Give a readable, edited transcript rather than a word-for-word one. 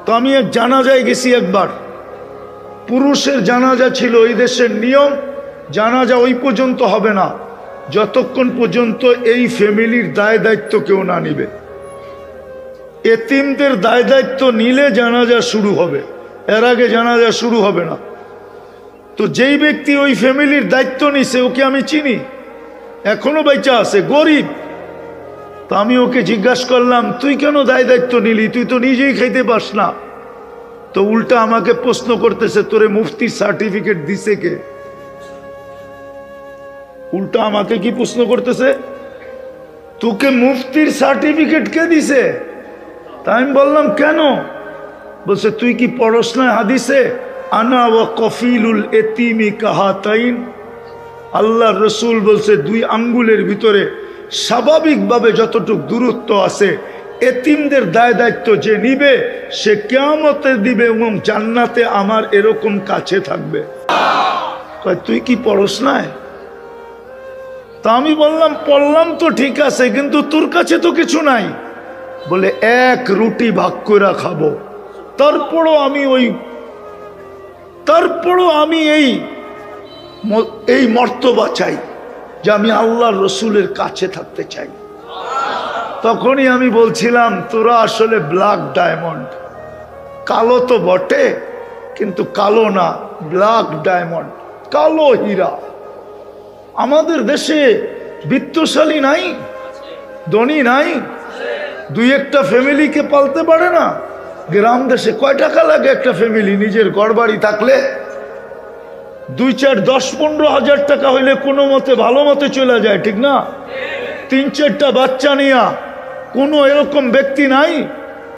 তো আমি এক জানাজায় গেছি একবার, পুরুষের জানাজা ছিল, ওই দেশের নিয়ম জানাজা ওই পর্যন্ত হবে না যতক্ষণ পর্যন্ত এই ফ্যামিলির দায় দায়িত্ব কেউ না নিবে। এতিমদের দায় দায়িত্ব নিলে জানাজা শুরু হবে, এর আগে জানাজা শুরু হবে না। তো যেই ব্যক্তি ওই ফ্যামিলির দায়িত্ব নিছে ওকে আমি চিনি, এখনো বেঁচে আছে, গরিব। তো আমি ওকে জিজ্ঞাসা করলাম, তুই কেন দায় দায়িত্ব নিলি, তুই তো নিজেই খাইতে পাস না। তো উল্টা আমাকে প্রশ্ন করতেছে, তোরে মুফতির সার্টিফিকেট দিছে কে? উল্টা আমাকে কি প্রশ্ন করতেছে, তোকে মুফতির সার্টিফিকেট কে দিছে? তাই আমি বললাম কেন? বলছে, তুই কি পড়স না হাদিসে, আনা ওয়া কফিলুল এতিমি কাহাতাইন? আল্লাহর রসুল বলছে, দুই আঙ্গুলের ভিতরে স্বাভাবিকভাবে যতটুক দূরত্ব আছে, এতিমদের দায় দায়িত্ব যে নিবে সে কিয়ামতে দিবে এবং জান্নাতে আমার এরকম কাছে থাকবে। তুই কি পড়স না? তা আমি বললাম, পড়লাম তো ঠিক আছে, কিন্তু তোর কাছে তো কিছু নাই। বলে, এক রুটি ভাগ করে খাবো, তারপরও আমি এই মর্তবা চাই যে আমি আল্লাহর রসুলের কাছে থাকতে চাই। তখনই আমি বলছিলাম, তোরা আসলে ব্ল্যাক ডায়মন্ড, কালো তো বটে কিন্তু কালো না, ব্ল্যাক ডায়মন্ড, কালো হীরা। আমাদের দেশে বিত্তশালী নাই, ধনী নাই, দুই একটা ফ্যামিলিকে পালতে পারে না। গ্রাম দেশে কয় টাকা লাগে একটা ফ্যামিলি? নিজের ঘরবাড়ি থাকলে 2, 4, 10, 15 হাজার টাকা হইলে কোনো মতে ভালো মতে চলে যায়, ঠিক না? 3, 4টা বাচ্চা নিয়া কোনো এরকম ব্যক্তি নাই